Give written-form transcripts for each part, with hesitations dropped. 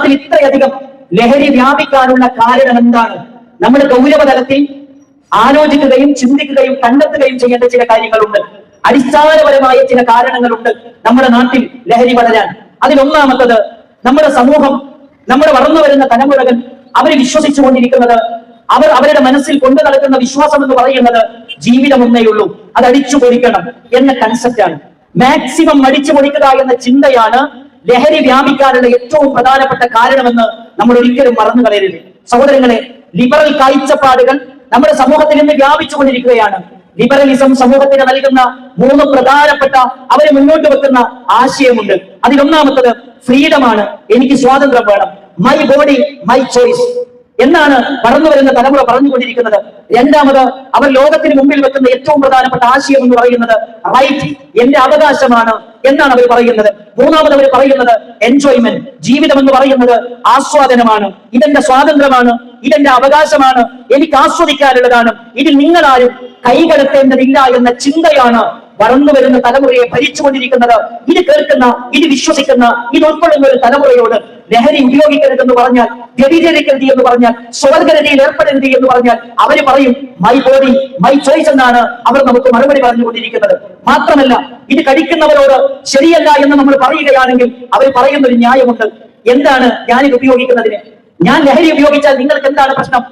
നാട്ടിൽ ഇത്രയധികം ലഹരി വ്യാപിക്കാനുള്ള കാരണം എന്താണ്? നമ്മൾ ഗൗരവതലത്തിൽ ആലോചിക്കുകയും ചിന്തിക്കുകയും കണ്ടെത്തുകയും ചെയ്യേണ്ട ചില കാര്യങ്ങളുണ്ട്. അടിസ്ഥാനപരമായ ചില കാരണങ്ങളുണ്ട് നമ്മുടെ നാട്ടിൽ ലഹരി വളരാൻ. അതിലൊന്നാമത്തത്, നമ്മുടെ സമൂഹം, നമ്മുടെ വളർന്നു വരുന്ന തലമുറകൾ അവർ വിശ്വസിച്ചുകൊണ്ടിരിക്കുന്നത്, അവരുടെ മനസ്സിൽ കൊണ്ടു നടക്കുന്ന വിശ്വാസം എന്ന് പറയുന്നത് ജീവിതം ഒന്നേ ഉള്ളൂ, അത് അടിച്ചു പൊളിക്കണം എന്ന കൺസെപ്റ്റാണ്. മാക്സിമം അടിച്ചു പൊളിക്കുക എന്ന ചിന്തയാണ് ലഹരി വ്യാപിക്കാനുള്ള ഏറ്റവും പ്രധാനപ്പെട്ട കാരണമെന്ന് നമ്മൾ ഒരിക്കലും മറന്നു കളയരുത്. സഹോദരങ്ങളെ, ലിബറൽ കാഴ്ചപ്പാടുകൾ നമ്മുടെ സമൂഹത്തിൽ നിന്ന് വ്യാപിച്ചുകൊണ്ടിരിക്കുകയാണ്. ലിബറലിസം സമൂഹത്തിന് നൽകുന്ന 3 പ്രധാനപ്പെട്ട, അവര് മുന്നോട്ട് വെക്കുന്ന ആശയമുണ്ട്. അതിലൊന്നാമത്തത് ഫ്രീഡമാണ്. എനിക്ക് സ്വാതന്ത്ര്യം വേണം. മൈ ബോഡി മൈ ചോയ്സ് എന്നാണ് വളർന്നു വരുന്ന തലമുറ പറഞ്ഞുകൊണ്ടിരിക്കുന്നത്. രണ്ടാമത്, അവർ ലോകത്തിന് മുമ്പിൽ വെക്കുന്ന ഏറ്റവും പ്രധാനപ്പെട്ട ആശയം എന്ന് പറയുന്നത് റൈറ്റ്, എന്റെ അവകാശമാണ് എന്നാണ് അവർ പറയുന്നത്. മൂന്നാമത് അവർ പറയുന്നത് എൻജോയ്മെന്റ്, ജീവിതം എന്ന് പറയുന്നത് ആസ്വാദനമാണ്. ഇതെന്റെ സ്വാതന്ത്ര്യമാണ്, ഇതെന്റെ അവകാശമാണ്, എനിക്ക് ആസ്വദിക്കാനുള്ളതാണ്, ഇതിൽ നിങ്ങളാരും കൈകടത്തേണ്ടതില്ല എന്ന ചിന്തയാണ് വളർന്നു വരുന്ന തലമുറയെ ഭരിച്ചുകൊണ്ടിരിക്കുന്നത്. ഇത് കേൾക്കുന്ന, ഇത് വിശ്വസിക്കുന്ന, ഇത് ഉൾക്കൊള്ളുന്ന ഒരു തലമുറയോട് ലഹരി ഉപയോഗിക്കരുതെന്ന് പറഞ്ഞാൽ, വ്യഭിചരിക്കരുത് എന്ന് പറഞ്ഞാൽ, സ്വർഗരതിയിൽ ഏർപ്പെടരുത് എന്ന് പറഞ്ഞാൽ അവര് പറയും മൈ ബോഡി മൈ ചോയ്സ് എന്നാണ് അവർ നമുക്ക് മറുപടി പറഞ്ഞുകൊണ്ടിരിക്കുന്നത്. മാത്രമല്ല, ഇത് കഴിക്കുന്നവരോട് ശരിയല്ല എന്ന് നമ്മൾ പറയുകയാണെങ്കിൽ അവർ പറയുന്ന ഒരു ന്യായമുണ്ട്. എന്താണ് ഞാനിത് ഉപയോഗിക്കുന്നതിന്? ഞാൻ ലഹരി ഉപയോഗിച്ചാൽ നിങ്ങൾക്ക് എന്താണ് പ്രശ്നം?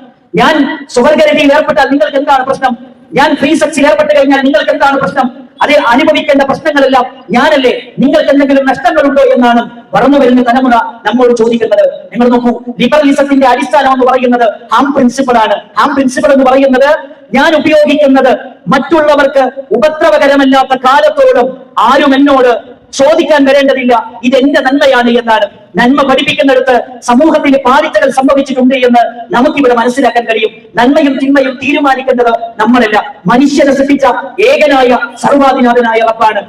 ഞാൻ സ്വർഗരതിയിൽ ഏർപ്പെട്ടാൽ നിങ്ങൾക്ക് എന്താണ് പ്രശ്നം? ഞാൻ ഫ്രീ സെക്സിൽ ഏർപ്പെട്ട് കഴിഞ്ഞാൽ നിങ്ങൾക്ക് എന്താണ് പ്രശ്നം? അത് അനുഭവിക്കേണ്ട പ്രശ്നങ്ങളെല്ലാം ഞാനല്ലേ, നിങ്ങൾക്ക് എന്തെങ്കിലും നഷ്ടങ്ങളുണ്ടോ എന്നാണ് വളർന്നു വരുന്ന തലമുറ നമ്മോട് ചോദിക്കുന്നത്. നിങ്ങൾ നോക്കൂ, ലിബറലിസത്തിന്റെ അടിസ്ഥാനം എന്ന് പറയുന്നത് ഹാം പ്രിൻസിപ്പിൾ ആണ്. ഹാം പ്രിൻസിപ്പിൾ എന്ന് പറയുന്നത് ഞാൻ ഉപയോഗിക്കുന്നത് മറ്റുള്ളവർക്ക് ഉപദ്രവകരമല്ലാത്ത കാലത്തോളം ആരും എന്നോട് ചോദിക്കാൻ വരേണ്ടതില്ല, ഇതെന്റെ നന്മയാണ് എന്നാണ്. നന്മ പഠിപ്പിക്കുന്നിടത്ത് സമൂഹത്തിന് പാളിച്ചകൾ സംഭവിച്ചിട്ടുണ്ട് എന്ന് നമുക്കിവിടെ മനസ്സിലാക്കാൻ കഴിയും. നന്മയും തിന്മയും തീരുമാനിക്കേണ്ടത് നമ്മളല്ല, മനുഷ്യനെ സൃഷ്ടിച്ച ഏകനായ സർവാധിനാഥനായ റബ്ബാണ്.